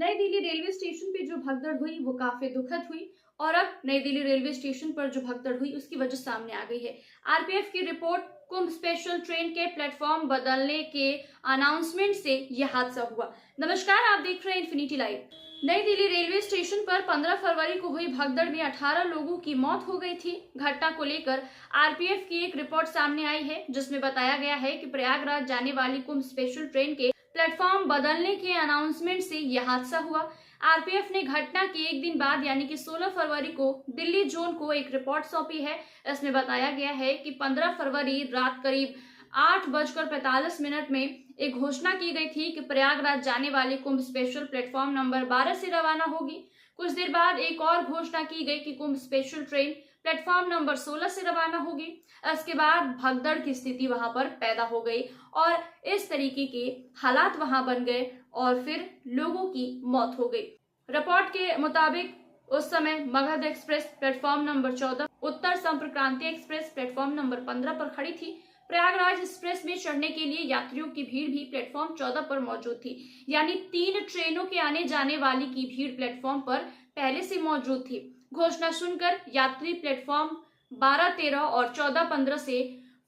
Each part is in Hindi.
नई दिल्ली रेलवे स्टेशन पे जो भगदड़ हुई वो काफी दुखद हुई और अब नई दिल्ली रेलवे स्टेशन पर जो भगदड़ हुई उसकी वजह सामने आ गई है। आरपीएफ की रिपोर्ट, कुंभ स्पेशल ट्रेन के प्लेटफॉर्म बदलने के अनाउंसमेंट से यह हादसा हुआ। नमस्कार, आप देख रहे हैं इन्फिनिटी लाइव। नई दिल्ली रेलवे स्टेशन पर 15 फरवरी को हुई भगदड़ में 18 लोगों की मौत हो गई थी। घटना को लेकर आरपीएफ की एक रिपोर्ट सामने आई है जिसमें बताया गया है कि प्रयागराज जाने वाली कुंभ स्पेशल ट्रेन के प्लेटफॉर्म बदलने के अनाउंसमेंट से यह हादसा हुआ। आरपीएफ ने घटना के एक दिन बाद यानी कि 16 फरवरी को दिल्ली जोन को एक रिपोर्ट सौंपी है। इसमें बताया गया है कि 15 फरवरी रात करीब 8:45 में एक घोषणा की गई थी कि प्रयागराज जाने वाली कुंभ स्पेशल प्लेटफॉर्म नंबर 12 से रवाना होगी। कुछ देर बाद एक और घोषणा की गई कि कुंभ स्पेशल ट्रेन प्लेटफॉर्म नंबर 16 से रवाना होगी। इसके बाद भगदड़ की स्थिति वहां पर पैदा हो गई और इस तरीके के हालात वहां बन गए और फिर लोगों की मौत हो गई। रिपोर्ट के मुताबिक उस समय मगध एक्सप्रेस प्लेटफॉर्म नंबर 14, उत्तर संपर्क क्रांति एक्सप्रेस प्लेटफॉर्म नंबर 15 पर खड़ी थी। प्रयागराज एक्सप्रेस में चढ़ने के लिए यात्रियों की भीड़ भी प्लेटफॉर्म 14 पर मौजूद थी, यानी 3 ट्रेनों के आने जाने वाली की भीड़ प्लेटफॉर्म पर पहले से मौजूद थी। घोषणा सुनकर यात्री प्लेटफॉर्म 12, 13 और 14, 15 से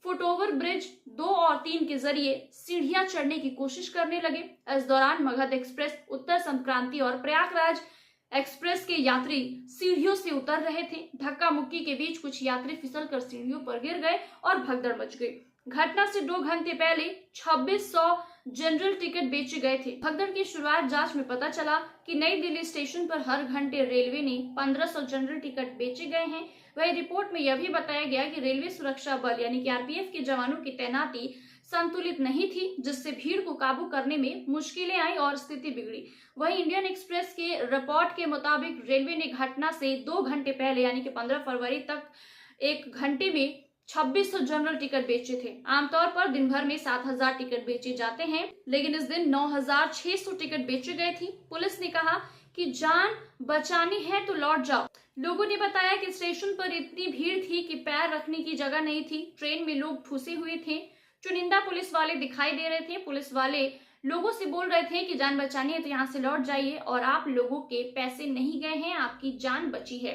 फुटओवर ब्रिज 2 और 3 के जरिए सीढ़ियां चढ़ने की कोशिश करने लगे। इस दौरान मगध एक्सप्रेस, उत्तर संक्रांति और प्रयागराज एक्सप्रेस के यात्री सीढ़ियों से उतर रहे थे। धक्का मुक्की के बीच कुछ यात्री फिसलकर सीढ़ियों पर गिर गए और भगदड़ मच गई। घटना से 2 घंटे पहले 2600 जनरल टिकट बेचे गए थे। भगदड़ की शुरुआत जांच में पता चला कि नई दिल्ली स्टेशन पर हर घंटे रेलवे ने 1500 जनरल टिकट बेचे गए हैं। वही रिपोर्ट में यह भी बताया गया कि रेलवे सुरक्षा बल यानी कि आरपीएफ के जवानों की तैनाती संतुलित नहीं थी, जिससे भीड़ को काबू करने में मुश्किलें आई और स्थिति बिगड़ी। वहीं इंडियन एक्सप्रेस के रिपोर्ट के मुताबिक रेलवे ने घटना से 2 घंटे पहले यानी कि 15 फरवरी तक एक घंटे में 2600 जनरल टिकट बेचे थे। आमतौर पर दिन भर में 7000 टिकट बेचे जाते हैं, लेकिन इस दिन 9600 टिकट बेचे गए थे। पुलिस ने कहा कि जान बचानी है तो लौट जाओ। लोगों ने बताया कि स्टेशन पर इतनी भीड़ थी कि पैर रखने की जगह नहीं थी। ट्रेन में लोग ठूसे हुए थे। चुनिंदा पुलिस वाले दिखाई दे रहे थे। पुलिस वाले लोगों से बोल रहे थे कि जान बचानी है तो यहाँ से लौट जाइए और आप लोगों के पैसे नहीं गए हैं, आपकी जान बची है।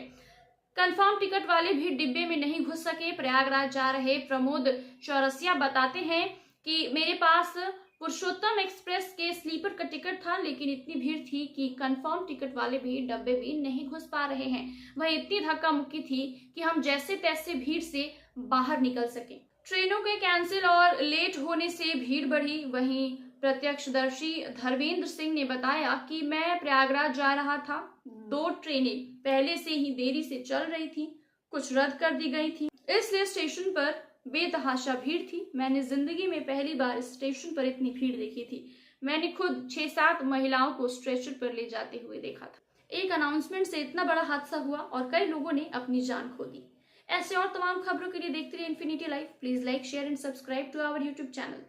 कंफर्म टिकट वाले भी डिब्बे में नहीं घुस सके। प्रयागराज जा रहे प्रमोद चौरसिया बताते हैं कि मेरे पास पुरुषोत्तम एक्सप्रेस के स्लीपर का टिकट था, लेकिन इतनी भीड़ थी कि कंफर्म टिकट वाले भी डब्बे में नहीं घुस पा रहे हैं। वह इतनी धक्का मुक्की थी कि हम जैसे तैसे भीड़ से बाहर निकल सके। ट्रेनों के कैंसिल और लेट होने से भीड़ बढ़ी। वहीं प्रत्यक्षदर्शी धर्मेंद्र सिंह ने बताया कि मैं प्रयागराज जा रहा था। 2 ट्रेनें पहले से ही देरी से चल रही थी, कुछ रद्द कर दी गई थी, इसलिए स्टेशन पर बेतहाशा भीड़ थी। मैंने जिंदगी में पहली बार स्टेशन पर इतनी भीड़ देखी थी। मैंने खुद 6-7 महिलाओं को स्ट्रेचर पर ले जाते हुए देखा था। एक अनाउंसमेंट से इतना बड़ा हादसा हुआ और कई लोगों ने अपनी जान खो दी। ऐसे और तमाम खबरों के लिए देखते रहिए infinity live. Please like, share and subscribe to our YouTube channel.